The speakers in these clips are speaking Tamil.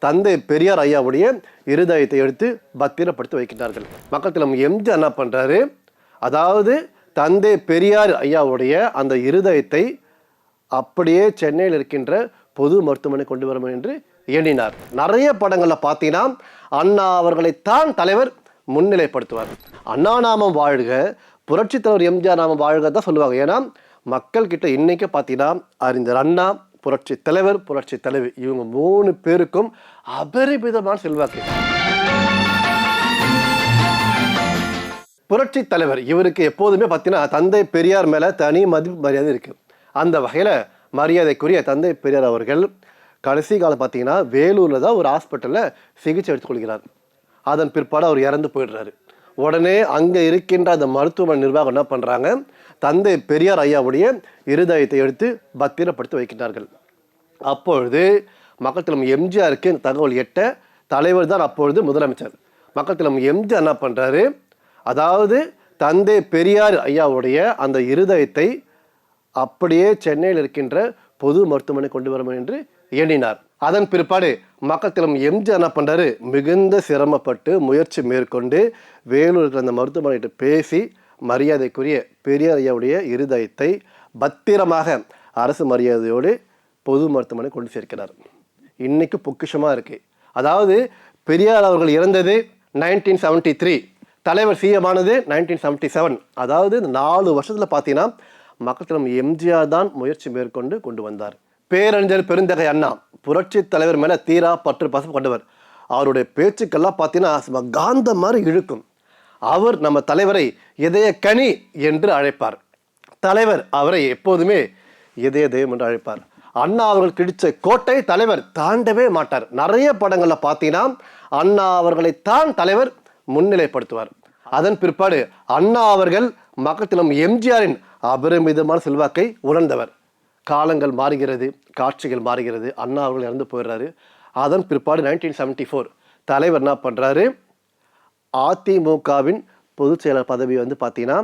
தந்தை பெரியார் ஐயாவுடைய இருதயத்தை எடுத்து பத்திரப்படுத்தி வைக்கின்றார்கள். மக்கள் திலம் எம்ஜிஆர் என்ன பண்ணுறாரு, அதாவது தந்தை பெரியார் ஐயாவுடைய அந்த இருதயத்தை அப்படியே சென்னையில் இருக்கின்ற பொது மருத்துவமனை கொண்டு வர என்று எண்ணினார். நிறைய படங்களில் பார்த்தீங்கன்னா அண்ணா அவர்களைத்தான் தலைவர் முன்னிலைப்படுத்துவார். அண்ணா நாமம் வாழ்க, புரட்சி தலைவர் எம்ஜிஆர் நாமம் வாழ்க தான் சொல்லுவாங்க. ஏன்னா மக்கள் கிட்ட இன்னைக்கு பார்த்தீங்கன்னா அறிஞர் அண்ணா, புரட்சி தலைவர், புரட்சி தலைவி இவங்க 3 பேருக்கும் அபரிமிதமான செல்வாக்கு. புரட்சி தலைவர் இவருக்கு எப்போதுமே பார்த்தீங்கன்னா தந்தை பெரியார் மேலே தனி மதிப்பு மரியாதை இருக்குது. அந்த வகையில் மரியாதைக்குரிய தந்தை பெரியார் அவர்கள் கடைசி காலம் பார்த்தீங்கன்னா வேலூரில் தான் ஒரு ஹாஸ்பிட்டலில் சிகிச்சை எடுத்துக்கொள்கிறார். அதன் பிற்பாடு அவர் இறந்து போயிடுறாரு. உடனே அங்கே இருக்கின்ற அந்த மருத்துவமனை நிர்வாகம் என்ன பண்ணுறாங்க, தந்தை பெரியார் ஐயாவுடைய இருதயத்தை எடுத்து பத்திரப்படுத்தி வைக்கின்றார்கள். அப்பொழுது மக்கள் திலம் எம்ஜிஆருக்கு தகவல் எட்ட தலைவர் தான் அப்பொழுது முதலமைச்சர். மக்கள் திலம் எம்ஜிஆர் என்ன பண்ணுறாரு, அதாவது தந்தை பெரியார் ஐயாவுடைய அந்த இருதயத்தை அப்படியே சென்னையில் இருக்கின்ற பொது மருத்துவமனை கொண்டு வர என்று எண்ணினார். அதன் பிற்பாடு மக்கள் திலம் எம்ஜிஆர் என்ன பண்ணுறாரு, மிகுந்த சிரமப்பட்டு முயற்சி மேற்கொண்டு வேலூர் அந்த மருத்துவமனைகிட்ட பேசி மரியாதைக்குரிய பெரியார் ஐயாவுடைய இருதயத்தை பத்திரமாக அரசு மரியாதையோடு பொது மருத்துவமனை கொண்டு சேர்க்கிறார். இன்னைக்கு பொக்கிஷமாக இருக்குது. அதாவது பெரியார் அவர்கள் இறந்தது 1973, தலைவர் சிஎம் ஆனது 1977. அதாவது 4 வருஷத்தில் பார்த்தீங்கன்னா மக்கள் திலம் எம்ஜிஆர் தான் முயற்சி மேற்கொண்டு கொண்டு வந்தார். பேரறிஞர் பெருந்தகை அண்ணா புரட்சி தலைவர் மேலே தீரா பற்று பாசம் கொண்டவர். அவருடைய பேச்சுக்கெல்லாம் பார்த்தீங்கன்னா காந்த மாதிரி இழுக்கும். அவர் நம்ம தலைவரை இதய கனி என்று அழைப்பார். தலைவர் அவரை எப்போதுமே இதய தெய்வம் என்று அழைப்பார். அண்ணா அவர்கள் கிடிச்ச கோட்டை தலைவர் தாண்டவே மாட்டார். நிறைய படங்களில் பார்த்தீங்கன்னா அண்ணா அவர்களைத்தான் தலைவர் முன்னிலைப்படுத்துவார். அதன் பிற்பாடு அண்ணா அவர்கள் மக்கள் திலம் எம்ஜிஆரின் அபரிமிதமான செல்வாக்கை உணர்ந்தவர். காலங்கள் மாறுகிறது, காட்சிகள் மாறுகிறது. அண்ணா அவர்கள் இறந்து போயிடுறாரு. அதன் பிற்பாடு 1974 தலைவர் என்ன பண்ணுறாரு, அதிமுகவின் பொதுச் செயலர் பதவி பார்த்தீங்கன்னா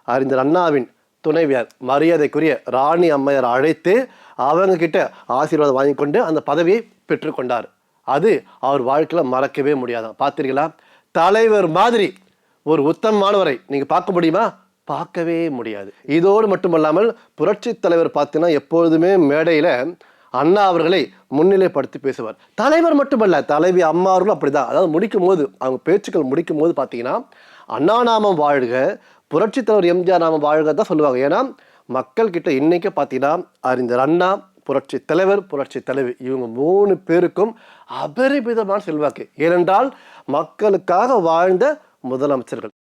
அறிஞர் அண்ணாவின் துணைவியார் மரியாதைக்குரிய ராணி அம்மையார் அழைத்து அவங்க கிட்ட ஆசீர்வாதம் வாங்கி கொண்டு அந்த பதவியை பெற்றுக்கொண்டார். அது அவர் வாழ்க்கையில் மறக்கவே முடியாதான். பார்த்தீர்களா, தலைவர் மாதிரி ஒரு உத்தமமானவரை நீங்கள் பார்க்க முடியுமா? பார்க்கவே முடியாது. இதோடு மட்டுமல்லாமல் புரட்சி தலைவர் பார்த்தீங்கன்னா எப்பொழுதுமே மேடையில் அண்ணா அவர்களை முன்னிலைப்படுத்தி பேசுவார். தலைவர் மட்டுமல்ல, தலைவி அம்மா அவர்களும் அப்படிதான். அதாவது முடிக்கும் போது அவங்க பேச்சுக்கள் முடிக்கும் போது பார்த்தீங்கன்னா அண்ணா நாமம் வாழ்க, புரட்சி தலைவர் எம்ஜிஆர் நாமம் வாழ்க தான் சொல்லுவாங்க. ஏன்னா மக்கள் கிட்ட இன்னைக்கு பார்த்தீங்கன்னா அறிஞர் அண்ணா, புரட்சி தலைவர், புரட்சி தலைவி இவங்க 3 பேருக்கும் அபரிமிதமான செல்வாக்கு. ஏனென்றால் மக்களுக்காக வாழ்ந்த முதலமைச்சர்கள்.